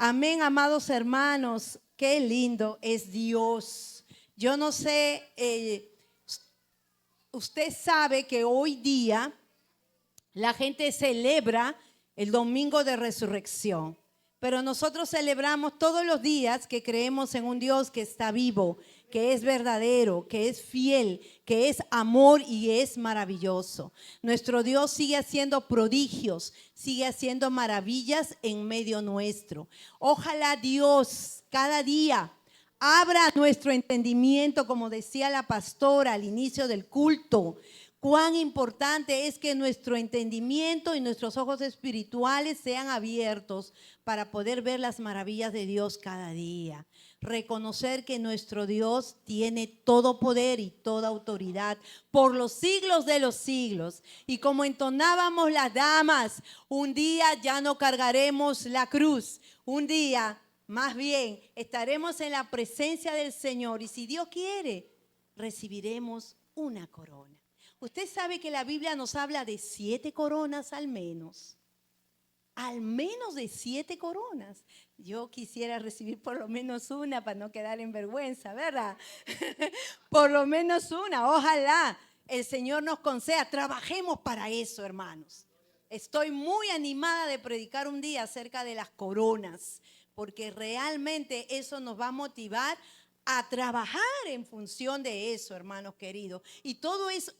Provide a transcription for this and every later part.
Amén, amados hermanos, qué lindo es Dios. Yo no sé, usted sabe que hoy día la gente celebra el domingo de resurrección, pero nosotros celebramos todos los días que creemos en un Dios que está vivo, que es verdadero, que es fiel, que es amor y es maravilloso. Nuestro Dios sigue haciendo prodigios, sigue haciendo maravillas en medio nuestro. Ojalá Dios cada día abra nuestro entendimiento, como decía la pastora al inicio del culto. Cuán importante es que nuestro entendimiento y nuestros ojos espirituales sean abiertos para poder ver las maravillas de Dios cada día. Reconocer que nuestro Dios tiene todo poder y toda autoridad por los siglos de los siglos. Y como entonábamos las damas, un día ya no cargaremos la cruz. Un día, más bien, estaremos en la presencia del Señor y si Dios quiere, recibiremos una corona. Usted sabe que la Biblia nos habla de 7 coronas al menos de 7 coronas. Yo quisiera recibir por lo menos una para no quedar en vergüenza, ¿verdad? Por lo menos una, ojalá el Señor nos conceda. Trabajemos para eso, hermanos. Estoy muy animada de predicar un día acerca de las coronas, porque realmente eso nos va a motivar a trabajar en función de eso, hermanos queridos. Y todo es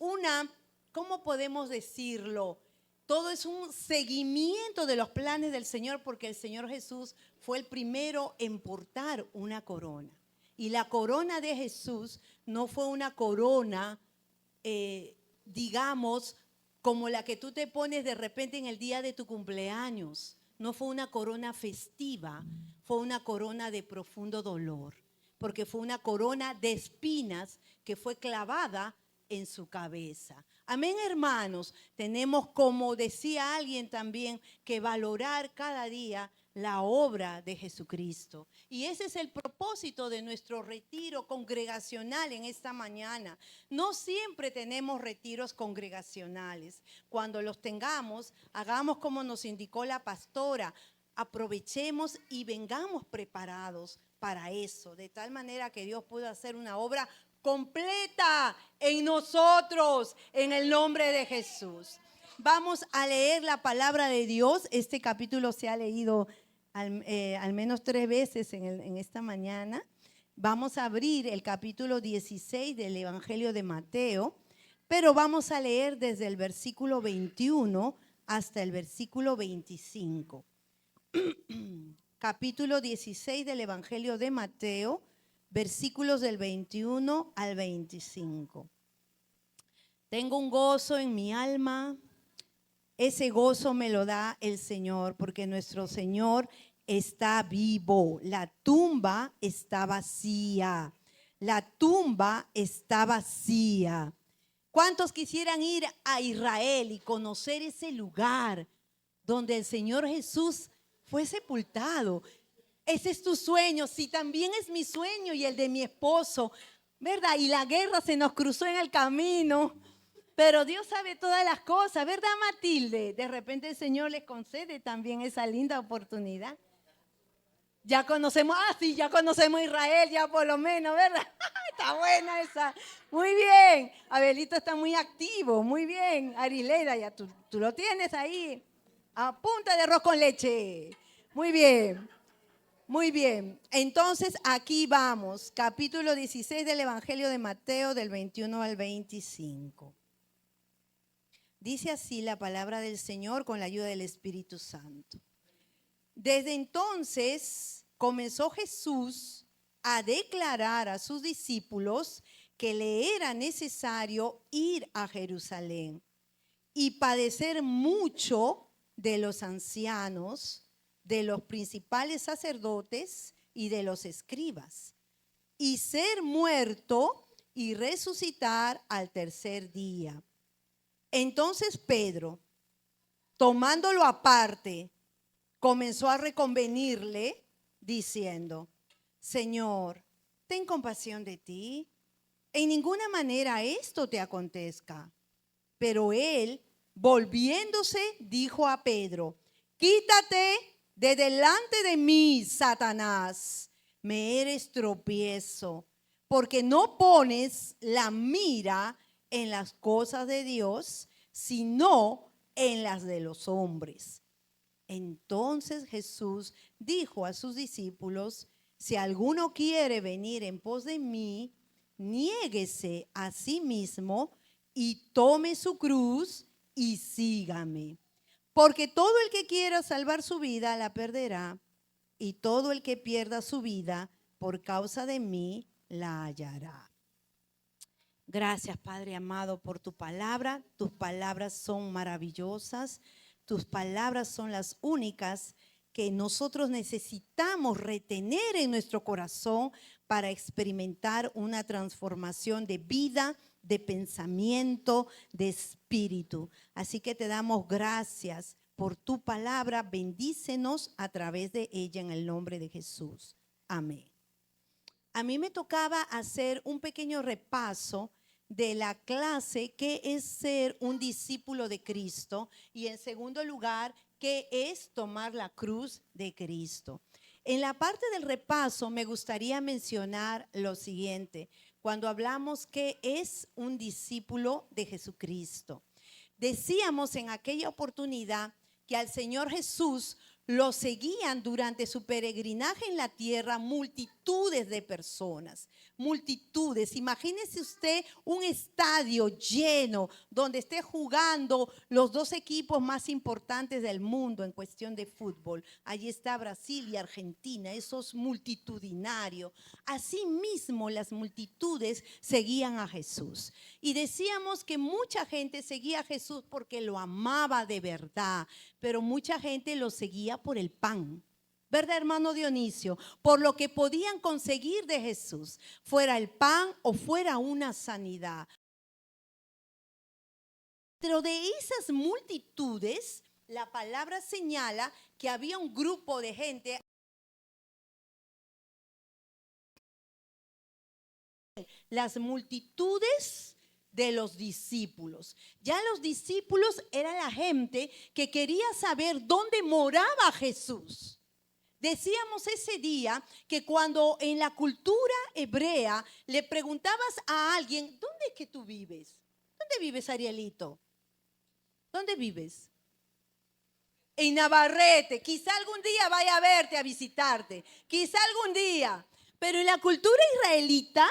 ¿cómo podemos decirlo? Todo es un seguimiento de los planes del Señor, porque el Señor Jesús fue el primero en portar una corona. Y la corona de Jesús no fue una corona, digamos, como la que tú te pones de repente en el día de tu cumpleaños. No fue una corona festiva, fue una corona de profundo dolor, porque fue una corona de espinas que fue clavada en su cabeza. Amén, hermanos. Tenemos, como decía alguien también, que valorar cada día la obra de Jesucristo. Y ese es el propósito de nuestro retiro congregacional en esta mañana. No siempre tenemos retiros congregacionales. Cuando los tengamos, hagamos como nos indicó la pastora. Aprovechemos y vengamos preparados para eso, de tal manera que Dios pueda hacer una obra completa en nosotros, en el nombre de Jesús. Vamos a leer la palabra de Dios. Este capítulo se ha leído al menos 3 veces en esta mañana. Vamos a abrir el capítulo 16 del Evangelio de Mateo, pero vamos a leer desde el versículo 21 hasta el versículo 25. Capítulo 16 del Evangelio de Mateo, versículos del 21 al 25. Tengo un gozo en mi alma. Ese gozo me lo da el Señor, porque nuestro Señor está vivo. La tumba está vacía. La tumba está vacía. ¿Cuántos quisieran ir a Israel y conocer ese lugar donde el Señor Jesús fue sepultado? Ese es tu sueño, sí, también es mi sueño y el de mi esposo, ¿verdad? Y la guerra se nos cruzó en el camino, pero Dios sabe todas las cosas, ¿verdad, Matilde? De repente el Señor les concede también esa linda oportunidad. Ya conocemos, sí, ya conocemos Israel, ya por lo menos, ¿verdad? Está buena esa. Muy bien, Abelito está muy activo, muy bien. Arileida, ya tú lo tienes ahí, a punta de arroz con leche. Muy bien. Muy bien, entonces aquí vamos, capítulo 16 del Evangelio de Mateo, del 21 al 25. Dice así la palabra del Señor con la ayuda del Espíritu Santo. Desde entonces comenzó Jesús a declarar a sus discípulos que le era necesario ir a Jerusalén y padecer mucho de los ancianos, de los principales sacerdotes y de los escribas, y ser muerto y resucitar al tercer día. Entonces Pedro, tomándolo aparte, comenzó a reconvenirle, diciendo: Señor, ten compasión de ti, en ninguna manera esto te acontezca. Pero él, volviéndose, dijo a Pedro: Quítate de delante de mí, Satanás, me eres tropiezo, porque no pones la mira en las cosas de Dios, sino en las de los hombres. Entonces Jesús dijo a sus discípulos: si alguno quiere venir en pos de mí, niéguese a sí mismo y tome su cruz y sígame. Porque todo el que quiera salvar su vida la perderá, y todo el que pierda su vida por causa de mí la hallará. Gracias, Padre amado, por tu palabra. Tus palabras son maravillosas. Tus palabras son las únicas que nosotros necesitamos retener en nuestro corazón para experimentar una transformación de vida, de pensamiento, de espíritu. Así que te damos gracias por tu palabra. Bendícenos a través de ella en el nombre de Jesús. Amén. A mí me tocaba hacer un pequeño repaso de la clase qué es ser un discípulo de Cristo y en segundo lugar, qué es tomar la cruz de Cristo. En la parte del repaso me gustaría mencionar lo siguiente, cuando hablamos qué es un discípulo de Jesucristo. Decíamos en aquella oportunidad que al Señor Jesús lo seguían durante su peregrinaje en la tierra multitudes de personas, multitudes. Imagínese usted un estadio lleno donde esté jugando los dos equipos más importantes del mundo en cuestión de fútbol. Allí está Brasil y Argentina, eso es multitudinario. Asimismo, las multitudes seguían a Jesús. Y decíamos que mucha gente seguía a Jesús porque lo amaba de verdad, pero mucha gente lo seguía por el pan. ¿Verdad, hermano Dionisio? Por lo que podían conseguir de Jesús, fuera el pan o fuera una sanidad. Pero de esas multitudes, la palabra señala que había un grupo de gente. Las multitudes de los discípulos. Ya los discípulos era la gente que quería saber dónde moraba Jesús. Decíamos ese día que cuando en la cultura hebrea le preguntabas a alguien, ¿dónde es que tú vives? ¿Dónde vives, Arielito? ¿Dónde vives? En Navarrete. Quizá algún día vaya a verte, a visitarte. Quizá algún día. Pero en la cultura israelita,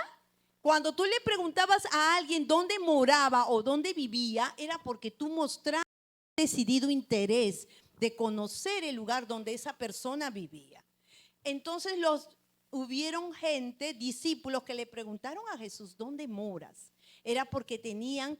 cuando tú le preguntabas a alguien dónde moraba o dónde vivía, era porque tú mostrabas un decidido interés de conocer el lugar donde esa persona vivía. Entonces hubieron gente, discípulos, que le preguntaron a Jesús, ¿dónde moras? Era porque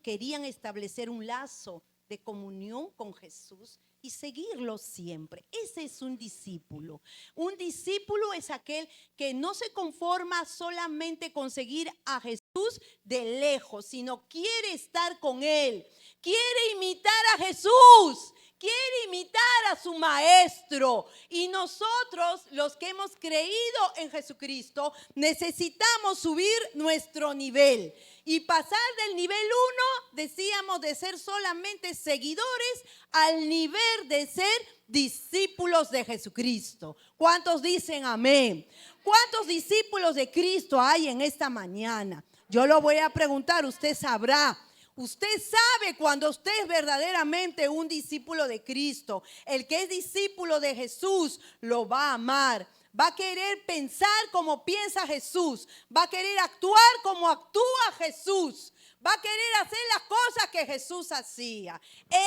querían establecer un lazo de comunión con Jesús y seguirlo siempre. Ese es un discípulo. Un discípulo es aquel que no se conforma solamente con seguir a Jesús de lejos, sino quiere estar con Él, quiere imitar a Jesús, quiere imitar a su maestro. Y nosotros, los que hemos creído en Jesucristo, necesitamos subir nuestro nivel y pasar del nivel 1, decíamos, de ser solamente seguidores, al nivel de ser discípulos de Jesucristo. ¿Cuántos dicen amén? ¿Cuántos discípulos de Cristo hay en esta mañana? Yo lo voy a preguntar, usted sabrá. Usted sabe cuando usted es verdaderamente un discípulo de Cristo. El que es discípulo de Jesús lo va a amar. Va a querer pensar como piensa Jesús. Va a querer actuar como actúa Jesús. Va a querer hacer las cosas que Jesús hacía.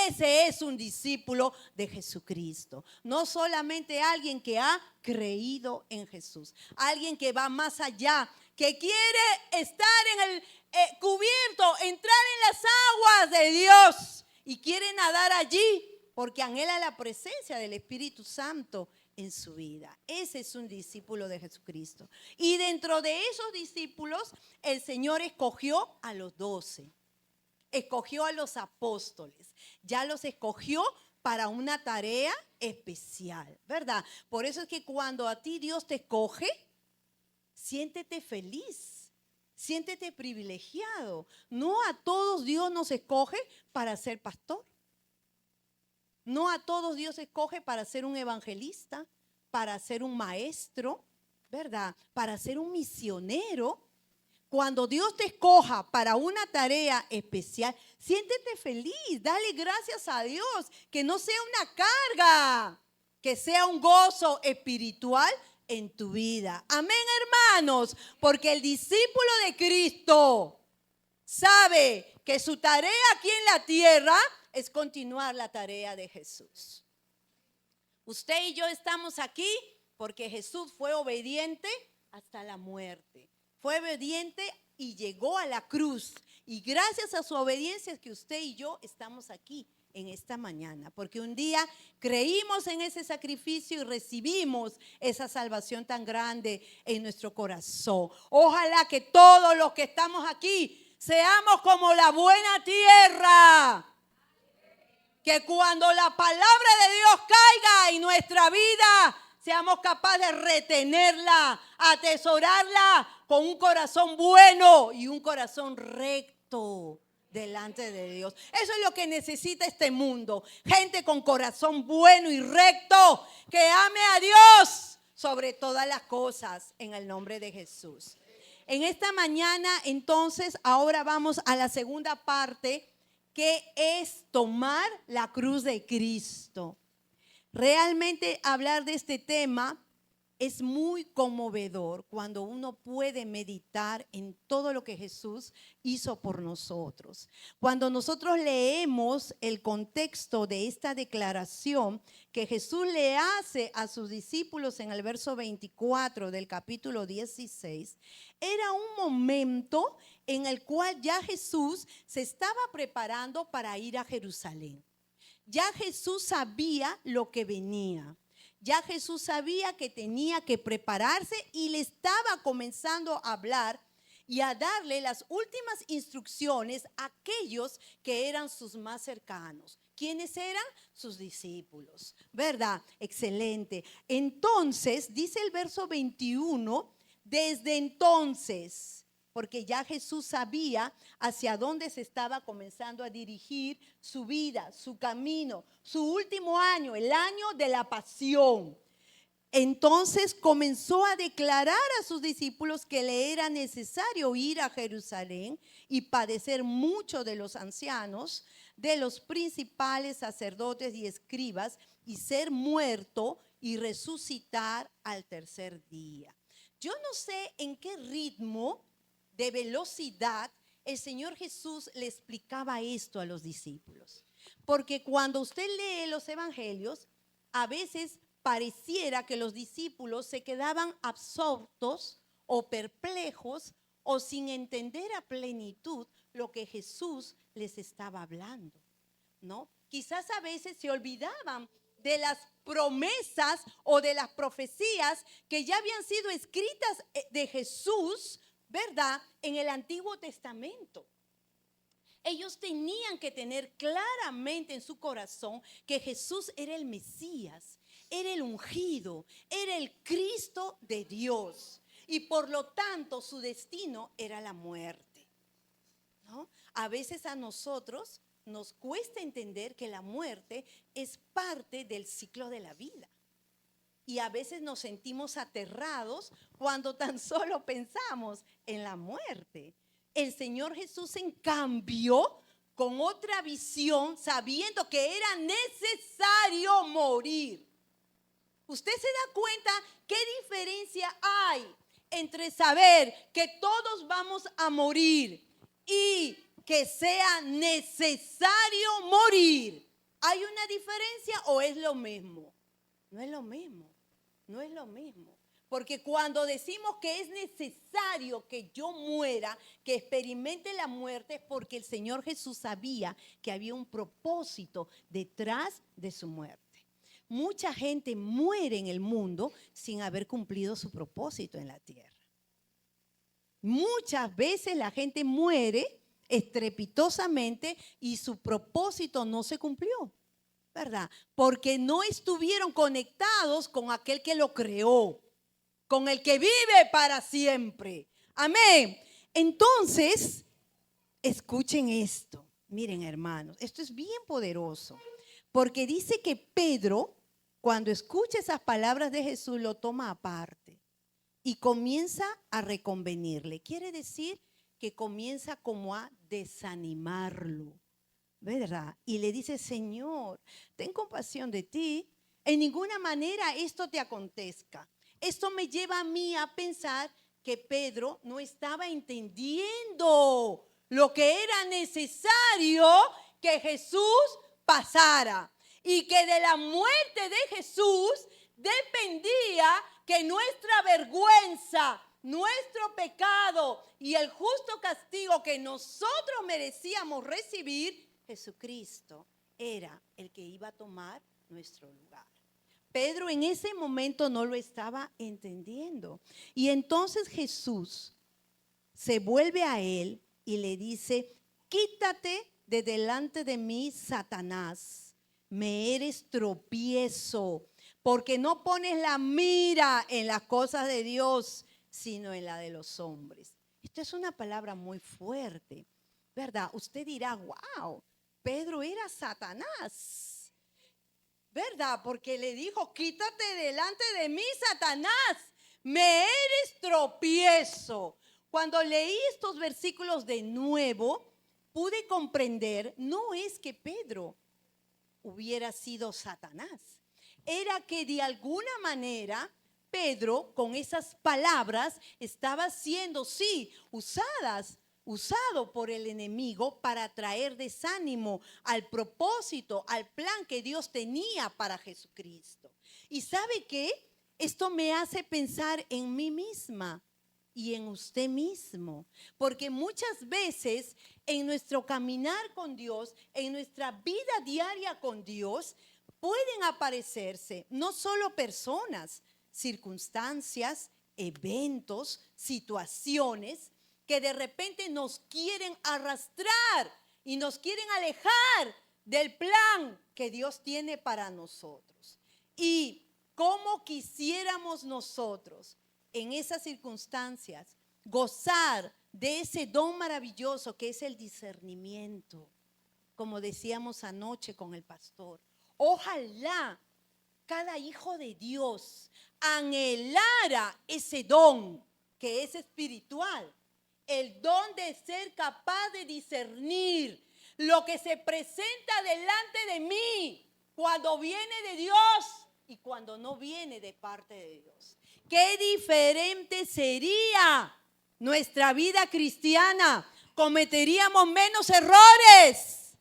Ese es un discípulo de Jesucristo. No solamente alguien que ha creído en Jesús. Alguien que va más allá, que quiere estar en el cubierto, entrar en las aguas de Dios y quiere nadar allí porque anhela la presencia del Espíritu Santo en su vida. Ese es un discípulo de Jesucristo. Y dentro de esos discípulos, el Señor escogió a los 12, escogió a los apóstoles, ya los escogió para una tarea especial, ¿verdad? Por eso es que cuando a ti Dios te escoge, siéntete feliz, siéntete privilegiado. No a todos Dios nos escoge para ser pastor. No a todos Dios escoge para ser un evangelista, para ser un maestro, ¿verdad? Para ser un misionero. Cuando Dios te escoja para una tarea especial, siéntete feliz, dale gracias a Dios, que no sea una carga, que sea un gozo espiritual en tu vida. Amén, hermanos, porque el discípulo de Cristo sabe que su tarea aquí en la tierra es continuar la tarea de Jesús. Usted y yo estamos aquí porque Jesús fue obediente hasta la muerte. Fue obediente y llegó a la cruz. Y gracias a su obediencia es que usted y yo estamos aquí en esta mañana. Porque un día creímos en ese sacrificio y recibimos esa salvación tan grande en nuestro corazón. Ojalá que todos los que estamos aquí seamos como la buena tierra. Que cuando la palabra de Dios caiga en nuestra vida, seamos capaces de retenerla, atesorarla con un corazón bueno y un corazón recto delante de Dios. Eso es lo que necesita este mundo. Gente con corazón bueno y recto, que ame a Dios sobre todas las cosas en el nombre de Jesús. En esta mañana, entonces, ahora vamos a la segunda parte, que es tomar la cruz de Cristo. Realmente hablar de este tema es muy conmovedor cuando uno puede meditar en todo lo que Jesús hizo por nosotros. Cuando nosotros leemos el contexto de esta declaración que Jesús le hace a sus discípulos en el verso 24 del capítulo 16, era un momento en el cual ya Jesús se estaba preparando para ir a Jerusalén. Ya Jesús sabía lo que venía. Ya Jesús sabía que tenía que prepararse y le estaba comenzando a hablar y a darle las últimas instrucciones a aquellos que eran sus más cercanos. ¿Quiénes eran? Sus discípulos, ¿verdad? Excelente. Entonces, dice el verso 21, desde entonces, porque ya Jesús sabía hacia dónde se estaba comenzando a dirigir su vida, su camino, su último año, el año de la pasión. Entonces comenzó a declarar a sus discípulos que le era necesario ir a Jerusalén y padecer mucho de los ancianos, de los principales sacerdotes y escribas, y ser muerto y resucitar al tercer día. Yo no sé en qué ritmo de velocidad el Señor Jesús le explicaba esto a los discípulos. Porque cuando usted lee los evangelios, a veces pareciera que los discípulos se quedaban absortos o perplejos o sin entender a plenitud lo que Jesús les estaba hablando, ¿no? Quizás a veces se olvidaban de las promesas o de las profecías que ya habían sido escritas de Jesús, ¿verdad? En el Antiguo Testamento. Ellos tenían que tener claramente en su corazón que Jesús era el Mesías, era el ungido, era el Cristo de Dios. Y por lo tanto su destino era la muerte, ¿no? A veces a nosotros nos cuesta entender que la muerte es parte del ciclo de la vida. Y a veces nos sentimos aterrados cuando tan solo pensamos en la muerte. El Señor Jesús, en cambio, con otra visión, sabiendo que era necesario morir. ¿Usted se da cuenta qué diferencia hay entre saber que todos vamos a morir y que sea necesario morir? ¿Hay una diferencia o es lo mismo? No es lo mismo. No es lo mismo, porque cuando decimos que es necesario que yo muera, que experimente la muerte, es porque el Señor Jesús sabía que había un propósito detrás de su muerte. Mucha gente muere en el mundo sin haber cumplido su propósito en la tierra. Muchas veces la gente muere estrepitosamente y su propósito no se cumplió, ¿verdad? Porque no estuvieron conectados con aquel que lo creó, con el que vive para siempre. Amén. Entonces, escuchen esto. Miren, hermanos, esto es bien poderoso. Porque dice que Pedro, cuando escucha esas palabras de Jesús, lo toma aparte y comienza a reconvenirle. Quiere decir que comienza como a desanimarlo, ¿verdad? Y le dice, Señor, ten compasión de ti. En ninguna manera esto te acontezca. Esto me lleva a mí a pensar que Pedro no estaba entendiendo lo que era necesario que Jesús pasara. Y que de la muerte de Jesús dependía que nuestra vergüenza, nuestro pecado y el justo castigo que nosotros merecíamos recibir, Jesucristo era el que iba a tomar nuestro lugar. Pedro en ese momento no lo estaba entendiendo. Y entonces Jesús se vuelve a él y le dice, quítate de delante de mí, Satanás, me eres tropiezo, porque no pones la mira en las cosas de Dios, sino en la de los hombres. Esto es una palabra muy fuerte, ¿verdad? Usted dirá, wow, Pedro era Satanás, ¿verdad? Porque le dijo, quítate delante de mí, Satanás, me eres tropiezo. Cuando leí estos versículos de nuevo, pude comprender, no es que Pedro hubiera sido Satanás, era que de alguna manera Pedro con esas palabras estaba siendo, sí, usado por el enemigo para traer desánimo al propósito, al plan que Dios tenía para Jesucristo. ¿Y sabe qué? Esto me hace pensar en mí misma y en usted mismo, porque muchas veces en nuestro caminar con Dios, en nuestra vida diaria con Dios, pueden aparecerse no solo personas, circunstancias, eventos, situaciones que de repente nos quieren arrastrar y nos quieren alejar del plan que Dios tiene para nosotros. Y cómo quisiéramos nosotros en esas circunstancias gozar de ese don maravilloso que es el discernimiento, como decíamos anoche con el pastor. Ojalá cada hijo de Dios anhelara ese don que es espiritual, el don de ser capaz de discernir lo que se presenta delante de mí cuando viene de Dios y cuando no viene de parte de Dios. Qué diferente sería nuestra vida cristiana. Cometeríamos menos errores,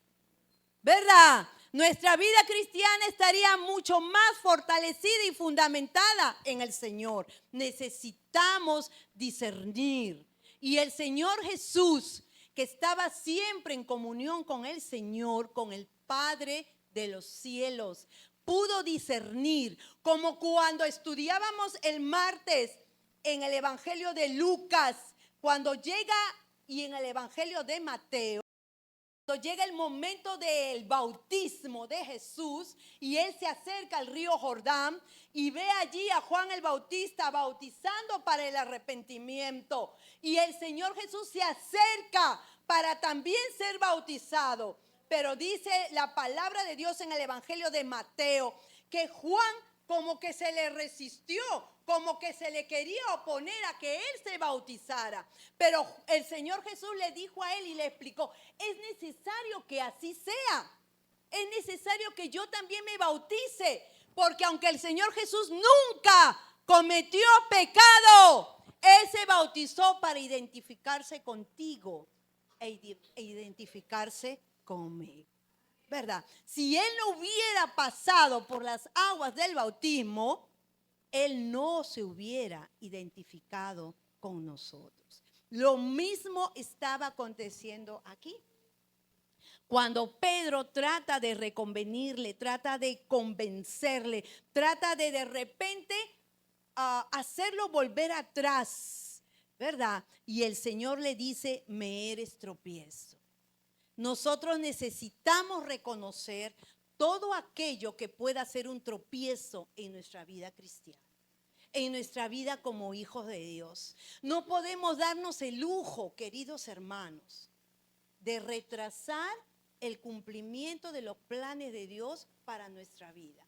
¿verdad? Nuestra vida cristiana estaría mucho más fortalecida y fundamentada en el Señor. Necesitamos discernir. Y el Señor Jesús, que estaba siempre en comunión con el Señor, con el Padre de los cielos, pudo discernir, como cuando estudiábamos el martes en el Evangelio de Lucas, cuando llega, y en el Evangelio de Mateo, cuando llega el momento del bautismo de Jesús y él se acerca al río Jordán y ve allí a Juan el Bautista bautizando para el arrepentimiento, y el Señor Jesús se acerca para también ser bautizado. Pero dice la palabra de Dios en el Evangelio de Mateo que Juan como que se le resistió, como que se le quería oponer a que él se bautizara. Pero el Señor Jesús le dijo a él y le explicó, es necesario que así sea. Es necesario que yo también me bautice, porque aunque el Señor Jesús nunca cometió pecado, él se bautizó para identificarse contigo e identificarse conmigo, ¿verdad? Si él no hubiera pasado por las aguas del bautismo, él no se hubiera identificado con nosotros. Lo mismo estaba aconteciendo aquí. Cuando Pedro trata de reconvenirle, trata de convencerle, trata de repente hacerlo volver atrás, ¿verdad? Y el Señor le dice, me eres tropiezo. Nosotros necesitamos reconocer todo aquello que pueda ser un tropiezo en nuestra vida cristiana, en nuestra vida como hijos de Dios. No podemos darnos el lujo, queridos hermanos, de retrasar el cumplimiento de los planes de Dios para nuestra vida.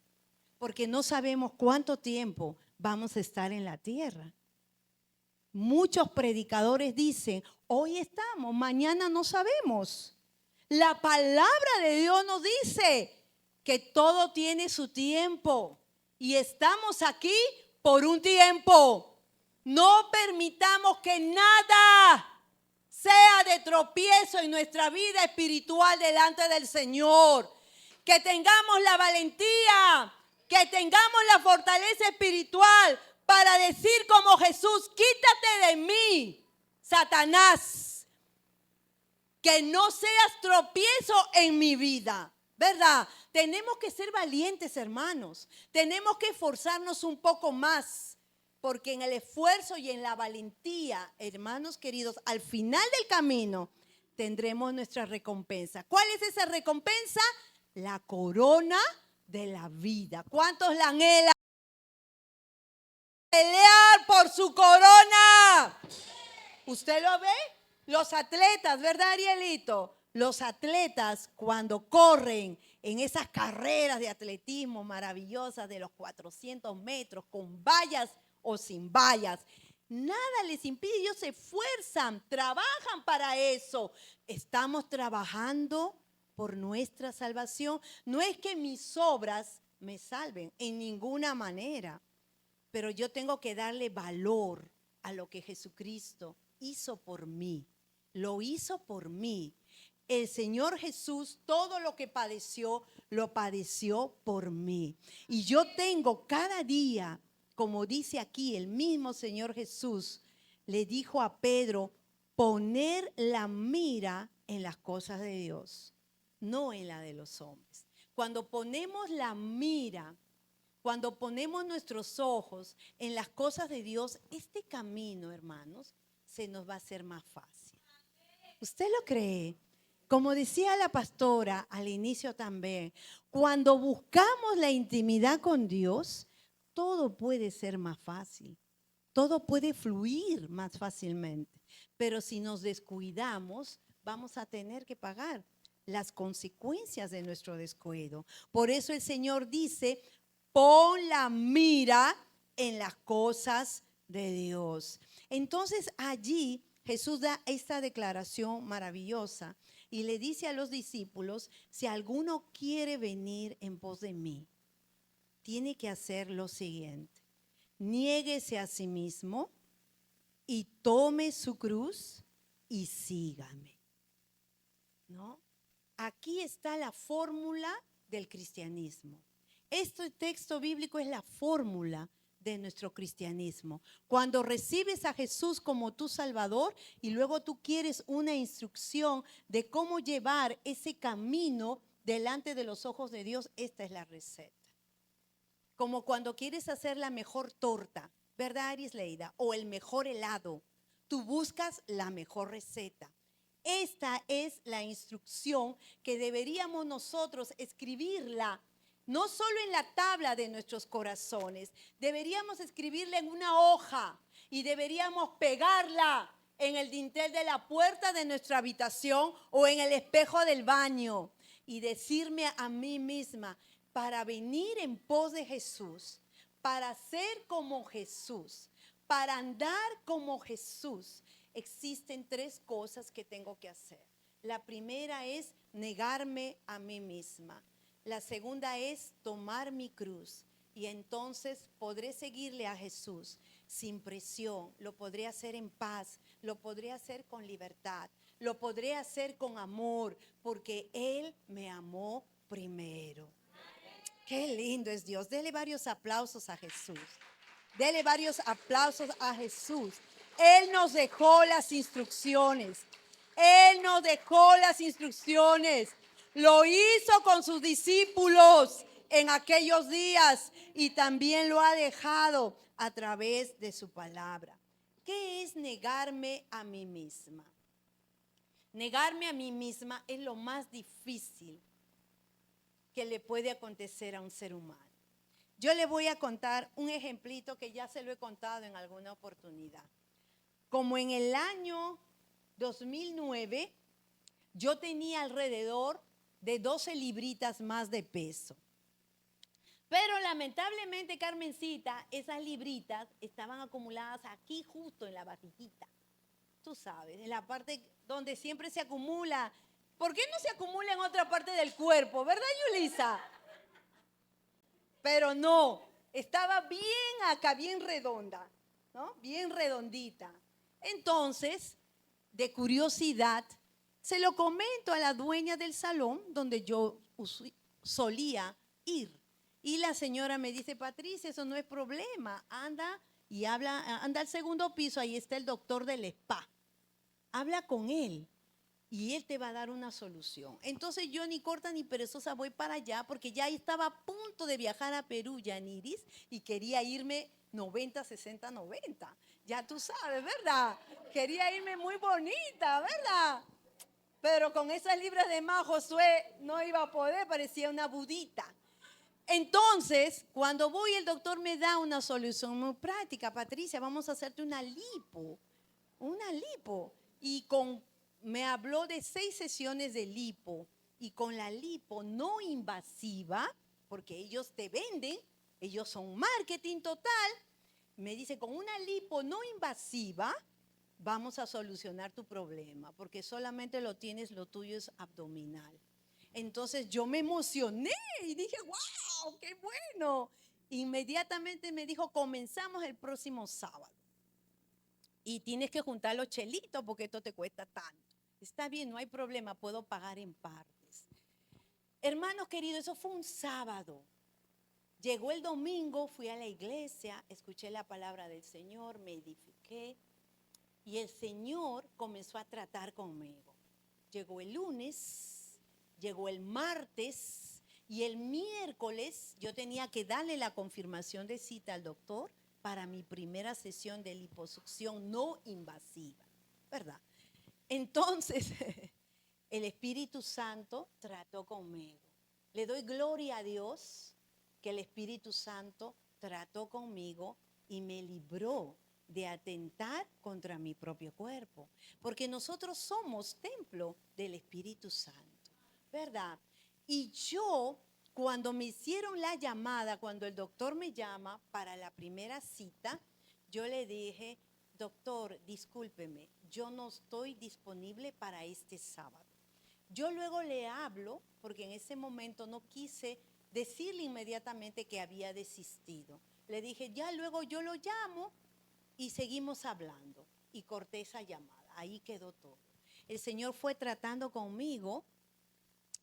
Porque no sabemos cuánto tiempo vamos a estar en la tierra. Muchos predicadores dicen, hoy estamos, mañana no sabemos. La palabra de Dios nos dice que todo tiene su tiempo y estamos aquí por un tiempo. No permitamos que nada sea de tropiezo en nuestra vida espiritual delante del Señor. Que tengamos la valentía, que tengamos la fortaleza espiritual para decir como Jesús, quítate de mí, Satanás, que no seas tropiezo en mi vida, ¿verdad? Tenemos que ser valientes, hermanos. Tenemos que esforzarnos un poco más, porque en el esfuerzo y en la valentía, hermanos queridos, al final del camino tendremos nuestra recompensa. ¿Cuál es esa recompensa? La corona de la vida. ¿Cuántos la anhelan? Pelear por su corona. ¿Usted lo ve? Los atletas, ¿verdad, Arielito? Los atletas cuando corren en esas carreras de atletismo maravillosas de los 400 metros con vallas o sin vallas, nada les impide, ellos se esfuerzan, trabajan para eso. Estamos trabajando por nuestra salvación. No es que mis obras me salven en ninguna manera, pero yo tengo que darle valor a lo que Jesucristo hizo por mí. Lo hizo por mí. El Señor Jesús, todo lo que padeció, lo padeció por mí. Y yo tengo cada día, como dice aquí el mismo Señor Jesús, le dijo a Pedro, poner la mira en las cosas de Dios, no en la de los hombres. Cuando ponemos la mira, cuando ponemos nuestros ojos en las cosas de Dios, este camino, hermanos, se nos va a hacer más fácil. ¿Usted lo cree? Como decía la pastora al inicio también, cuando buscamos la intimidad con Dios, todo puede ser más fácil, todo puede fluir más fácilmente. Pero si nos descuidamos, vamos a tener que pagar las consecuencias de nuestro descuido. Por eso el Señor dice, pon la mira en las cosas de Dios. Entonces allí Jesús da esta declaración maravillosa y le dice a los discípulos, si alguno quiere venir en pos de mí, tiene que hacer lo siguiente. Niéguese a sí mismo y tome su cruz y sígame. ¿No? Aquí está la fórmula del cristianismo. Este texto bíblico es la fórmula de nuestro cristianismo. Cuando recibes a Jesús como tu Salvador y luego tú quieres una instrucción de cómo llevar ese camino delante de los ojos de Dios, esta es la receta. Como cuando quieres hacer la mejor torta, ¿verdad, Arisleida? O el mejor helado. Tú buscas la mejor receta. Esta es la instrucción que deberíamos nosotros escribirla, no solo en la tabla de nuestros corazones, deberíamos escribirla en una hoja y deberíamos pegarla en el dintel de la puerta de nuestra habitación o en el espejo del baño y decirme a mí misma, para venir en pos de Jesús, para ser como Jesús, para andar como Jesús, existen 3 cosas que tengo que hacer. La primera es negarme a mí misma. La segunda es tomar mi cruz y entonces podré seguirle a Jesús sin presión. Lo podré hacer en paz, lo podré hacer con libertad, lo podré hacer con amor porque Él me amó primero. Qué lindo es Dios. Dele varios aplausos a Jesús. Dele varios aplausos a Jesús. Él nos dejó las instrucciones. Él nos dejó las instrucciones. Lo hizo con sus discípulos en aquellos días y también lo ha dejado a través de su palabra. ¿Qué es negarme a mí misma? Negarme a mí misma es lo más difícil que le puede acontecer a un ser humano. Yo le voy a contar un ejemplito que ya se lo he contado en alguna oportunidad. Como en el año 2009, yo tenía alrededor de 12 libritas más de peso. Pero lamentablemente, Carmencita, esas libritas estaban acumuladas aquí justo en la barriguita. Tú sabes, en la parte donde siempre se acumula. ¿Por qué no se acumula en otra parte del cuerpo? ¿Verdad, Yulisa? Pero no, estaba bien acá, bien redonda, ¿no? Bien redondita. Entonces, de curiosidad, se lo comento a la dueña del salón donde yo solía ir. Y la señora me dice, Patricia, eso no es problema, anda y anda al segundo piso, ahí está el doctor del spa. Habla con él y él te va a dar una solución. Entonces yo ni corta ni perezosa voy para allá porque ya estaba a punto de viajar a Perú, Yaniris, y quería irme 90, 60, 90. Ya tú sabes, ¿verdad? Quería irme muy bonita, ¿verdad? Pero con esas libras de más, Josué no iba a poder, parecía una budita. Entonces, cuando voy, el doctor me da una solución muy práctica. Patricia, vamos a hacerte una lipo. Una lipo. Y me habló de 6 sesiones de lipo. Y con la lipo no invasiva, porque ellos te venden, ellos son marketing total. Me dice, con una lipo no invasiva, vamos a solucionar tu problema, porque solamente lo tuyo es abdominal. Entonces yo me emocioné y dije, wow, qué bueno. Inmediatamente me dijo, comenzamos el próximo sábado. Y tienes que juntar los chelitos porque esto te cuesta tanto. Está bien, no hay problema, puedo pagar en partes. Hermanos queridos, eso fue un sábado. Llegó el domingo, fui a la iglesia, escuché la palabra del Señor, me edifiqué. Y el Señor comenzó a tratar conmigo. Llegó el lunes. Llegó el martes y el miércoles yo tenía que darle la confirmación de cita al doctor para mi primera sesión de liposucción no invasiva, ¿verdad? Entonces, el Espíritu Santo trató conmigo. Le doy gloria a Dios que el Espíritu Santo trató conmigo y me libró de atentar contra mi propio cuerpo, porque nosotros somos templo del Espíritu Santo. ¿Verdad? Y yo, cuando me hicieron la llamada, cuando el doctor me llama para la primera cita, yo le dije, doctor, discúlpeme, yo no estoy disponible para este sábado. Yo luego le hablo, porque en ese momento no quise decirle inmediatamente que había desistido. Le dije, ya luego yo lo llamo y seguimos hablando. Y corté esa llamada, ahí quedó todo. El Señor fue tratando conmigo.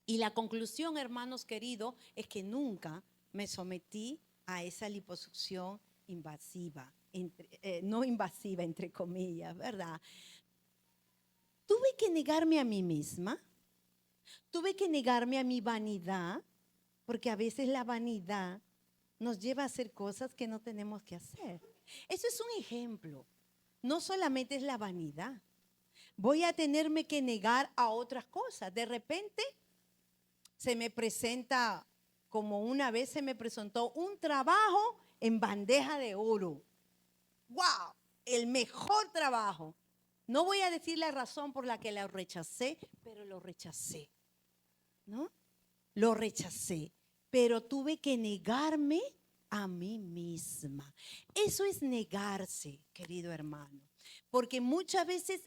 Y la conclusión, hermanos queridos, es que nunca me sometí a esa liposucción invasiva, no invasiva entre comillas, ¿verdad? Tuve que negarme a mí misma, tuve que negarme a mi vanidad, porque a veces la vanidad nos lleva a hacer cosas que no tenemos que hacer. Eso es un ejemplo, no solamente es la vanidad. Voy a tenerme que negar a otras cosas. De repente se me presenta, como una vez se me presentó un trabajo en bandeja de oro. ¡Wow! El mejor trabajo. No voy a decir la razón por la que lo rechacé, pero lo rechacé. ¿No? Lo rechacé. Pero tuve que negarme a mí misma. Eso es negarse, querido hermano. Porque muchas veces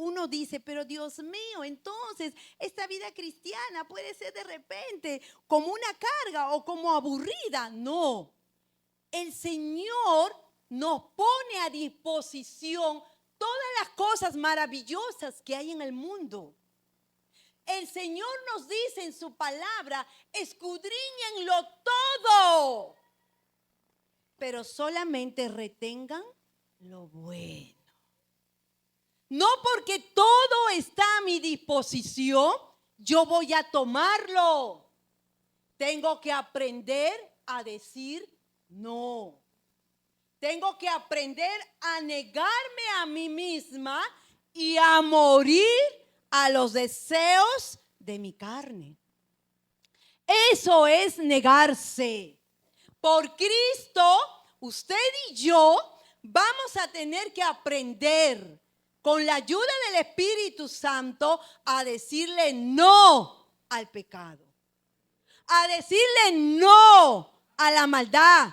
uno dice, pero Dios mío, entonces esta vida cristiana puede ser de repente como una carga o como aburrida. No, el Señor nos pone a disposición todas las cosas maravillosas que hay en el mundo. El Señor nos dice en su palabra, escudriñenlo todo, pero solamente retengan lo bueno. No porque todo está a mi disposición, yo voy a tomarlo. Tengo que aprender a decir no. Tengo que aprender a negarme a mí misma y a morir a los deseos de mi carne. Eso es negarse. Por Cristo, usted y yo vamos a tener que aprender con la ayuda del Espíritu Santo a decirle no al pecado, a decirle no a la maldad,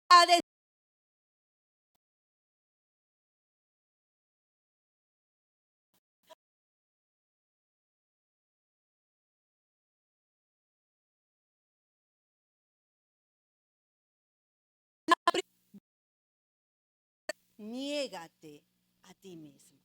a decirle niégate a ti mismo.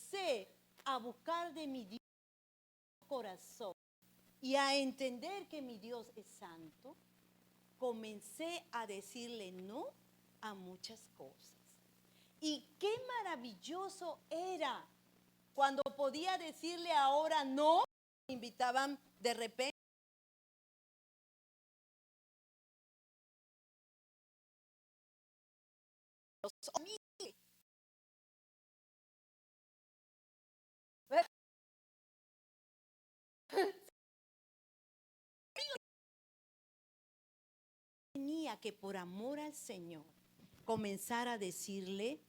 Sé a buscar de mi Dios corazón y a entender que mi Dios es santo, comencé a decirle no a muchas cosas. Y qué maravilloso era cuando podía decirle ahora no, me invitaban de repente. Los amigos. Tenía que por amor al Señor comenzar a decirle,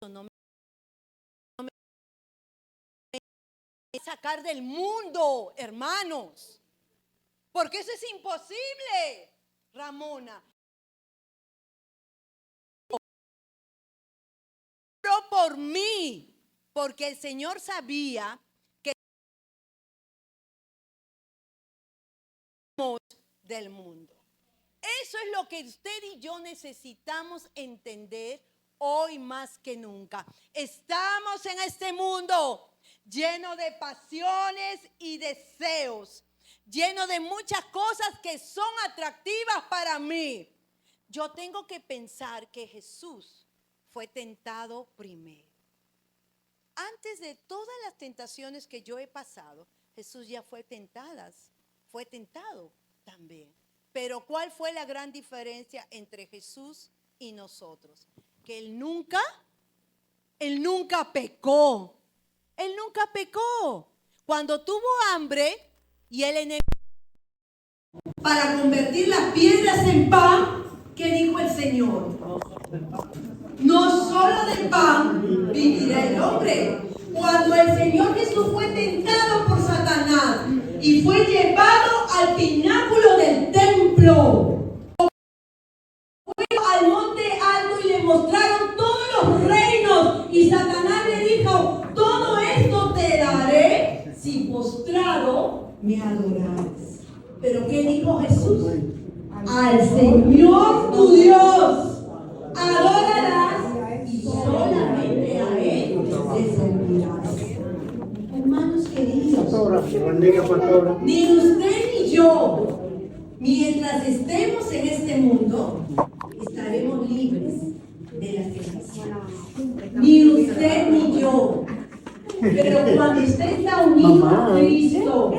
no me sacar del mundo, hermanos, porque eso es imposible, Ramona. Pero por mí, porque el Señor sabía que somos del mundo. Eso es lo que usted y yo necesitamos entender hoy más que nunca. Estamos en este mundo lleno de pasiones y deseos, lleno de muchas cosas que son atractivas para mí. Yo tengo que pensar que Jesús fue tentado primero. Antes de todas las tentaciones que yo he pasado, Jesús ya fue tentado también. Pero ¿cuál fue la gran diferencia entre Jesús y nosotros? Que él nunca pecó. Él nunca pecó. Cuando tuvo hambre y el enemigo para convertir las piedras en pan, ¿qué dijo el Señor? No solo de pan vivirá el hombre. Cuando el Señor Jesús fue tentado por Satanás y fue llevado al pináculo del templo, fue al monte alto y le mostraron todos los reinos y Satanás le dijo, todo esto te daré si postrado me adorares. Pero ¿qué dijo Jesús? Al Señor tu Dios adorarás y solamente a Él le servirás. Hermanos queridos, ni usted ni yo, mientras estemos en este mundo, estaremos libres de las tentaciones. Ni usted ni yo. Pero cuando usted está unido a Cristo,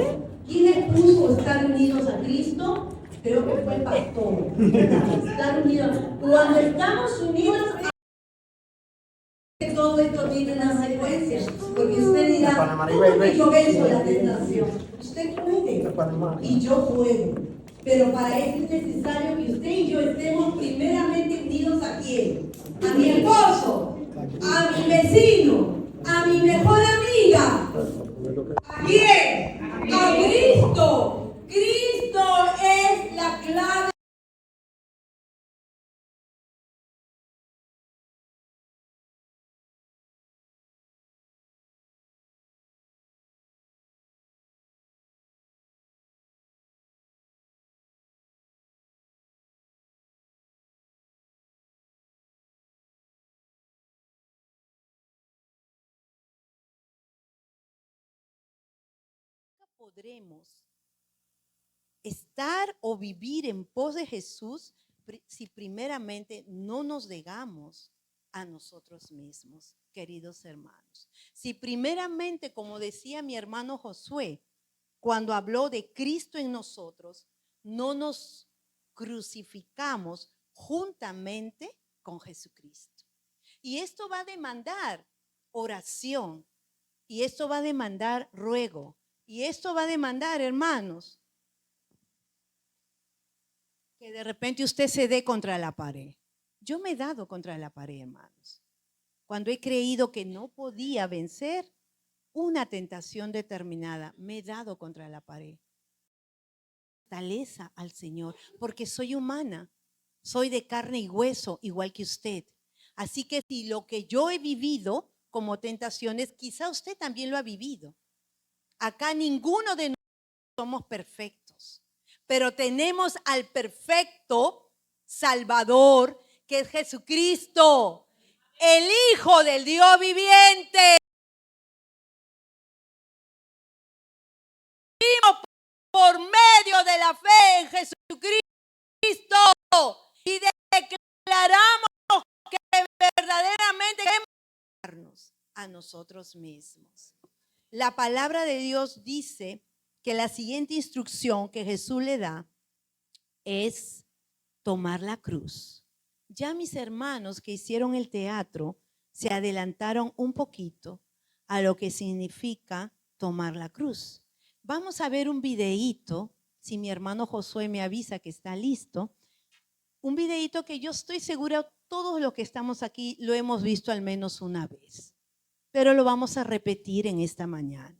¿quién le puso estar unidos a Cristo? Creo que fue el pastor. Estar unidos. Cuando estamos unidos a todo esto tiene una secuencia, porque usted dirá, ¿cómo que yo venzo la tentación? Usted puede y yo puedo, pero para eso es necesario que usted y yo estemos primeramente unidos ¿a quién? A mi esposo, a mi vecino, a mi mejor amiga. ¿A quién? A Cristo. Cristo es la clave. Podremos estar o vivir en pos de Jesús si primeramente no nos negamos a nosotros mismos, queridos hermanos. Si primeramente, como decía mi hermano Josué, cuando habló de Cristo en nosotros, no nos crucificamos juntamente con Jesucristo. Y esto va a demandar oración, y esto va a demandar ruego, y esto va a demandar, hermanos, que de repente usted se dé contra la pared. Yo me he dado contra la pared, hermanos, cuando he creído que no podía vencer una tentación determinada. Me he dado contra la pared. Fortaleza al Señor, porque soy humana, soy de carne y hueso, igual que usted. Así que si lo que yo he vivido como tentaciones, quizá usted también lo ha vivido. Acá ninguno de nosotros somos perfectos, pero tenemos al perfecto Salvador, que es Jesucristo, el Hijo del Dios viviente. Por medio de la fe en Jesucristo y declaramos que verdaderamente queremos a nosotros mismos. La palabra de Dios dice que la siguiente instrucción que Jesús le da es tomar la cruz. Ya mis hermanos que hicieron el teatro se adelantaron un poquito a lo que significa tomar la cruz. Vamos a ver un videíto, si mi hermano Josué me avisa que está listo, un videíto que yo estoy segura todos los que estamos aquí lo hemos visto al menos una vez, pero lo vamos a repetir en esta mañana.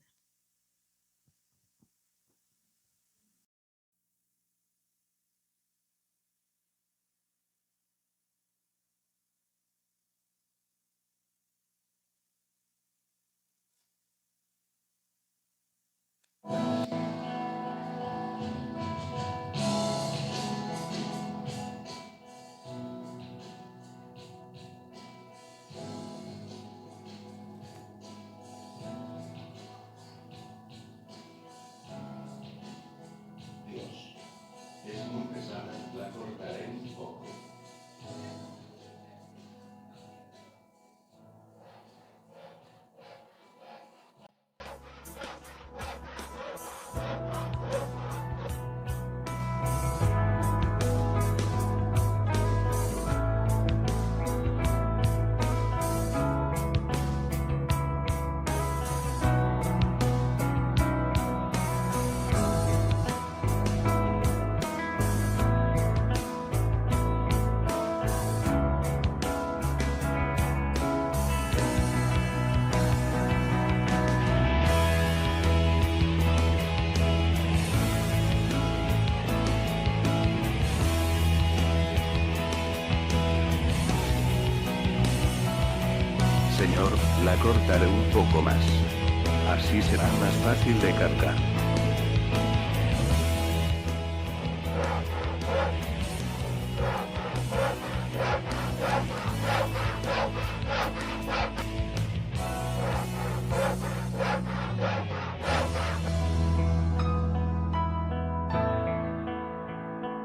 Señor, la cortaré un poco más. Así será más fácil de cargar.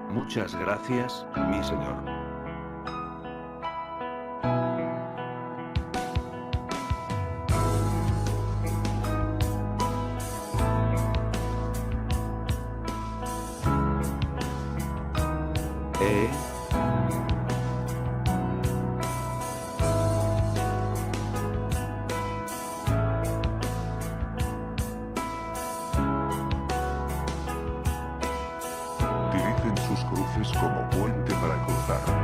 Muchas gracias, mi Señor. Dirigen sus cruces como puente para cruzar.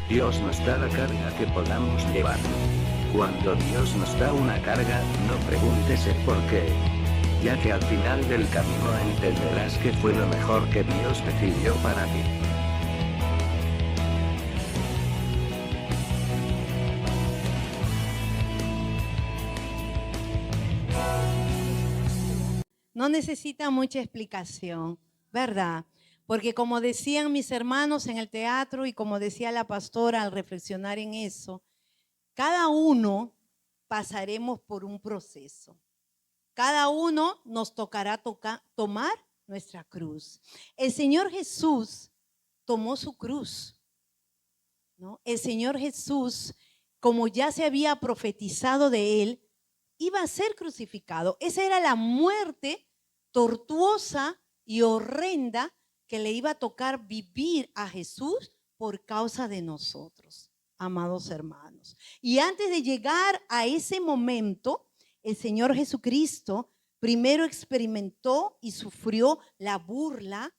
Dios nos da la carga que podamos llevar. Cuando Dios nos da una carga, no preguntes el por qué. ya que al final del camino entenderás que fue lo mejor que Dios decidió para ti. No necesita mucha explicación, ¿verdad? Porque como decían mis hermanos en el teatro y como decía la pastora al reflexionar en eso, cada uno pasaremos por un proceso. Cada uno nos tocará tomar nuestra cruz. El Señor Jesús tomó su cruz, ¿no? El Señor Jesús, como ya se había profetizado de él, iba a ser crucificado. Esa era la muerte tortuosa y horrenda que le iba a tocar vivir a Jesús por causa de nosotros, amados hermanos. Y antes de llegar a ese momento, el Señor Jesucristo primero experimentó y sufrió la burla,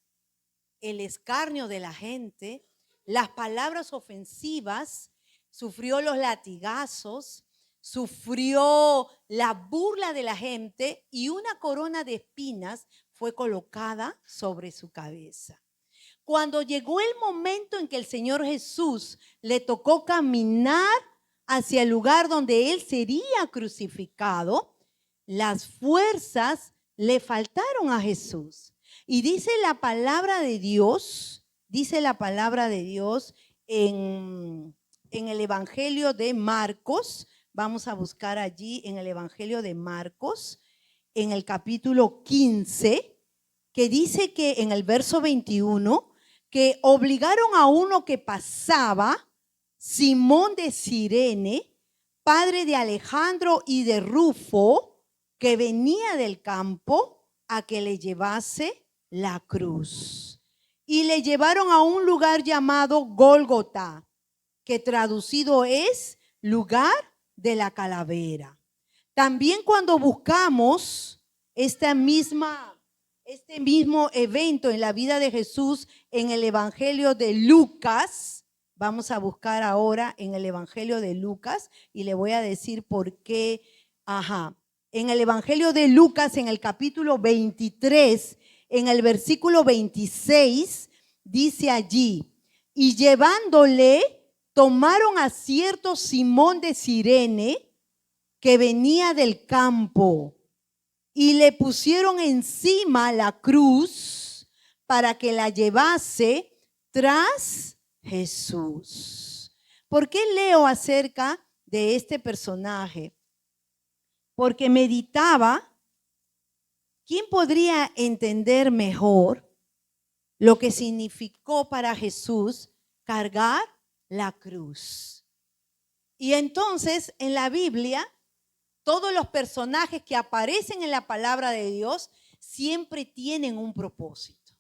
el escarnio de la gente, las palabras ofensivas, sufrió los latigazos, sufrió la burla de la gente y una corona de espinas fue colocada sobre su cabeza. Cuando llegó el momento en que el Señor Jesús le tocó caminar hacia el lugar donde él sería crucificado, las fuerzas le faltaron a Jesús. Y dice la palabra de Dios en el Evangelio de Marcos. Vamos a buscar allí en el Evangelio de Marcos, en el capítulo 15, que dice que en el verso 21, que obligaron a uno que pasaba, Simón de Cirene, padre de Alejandro y de Rufo, que venía del campo, a que le llevase la cruz. Y le llevaron a un lugar llamado Gólgota, que traducido es lugar de la calavera. También cuando buscamos este mismo evento en la vida de Jesús en el Evangelio de Lucas, vamos a buscar ahora en el Evangelio de Lucas y le voy a decir por qué. En el Evangelio de Lucas, en el capítulo 23, en el versículo 26, dice allí: y llevándole, tomaron a cierto Simón de Cirene, que venía del campo, y le pusieron encima la cruz para que la llevase tras Jesús. ¿Por qué leo acerca de este personaje? Porque meditaba, ¿quién podría entender mejor lo que significó para Jesús cargar la cruz? Y entonces en la Biblia, todos los personajes que aparecen en la palabra de Dios siempre tienen un propósito.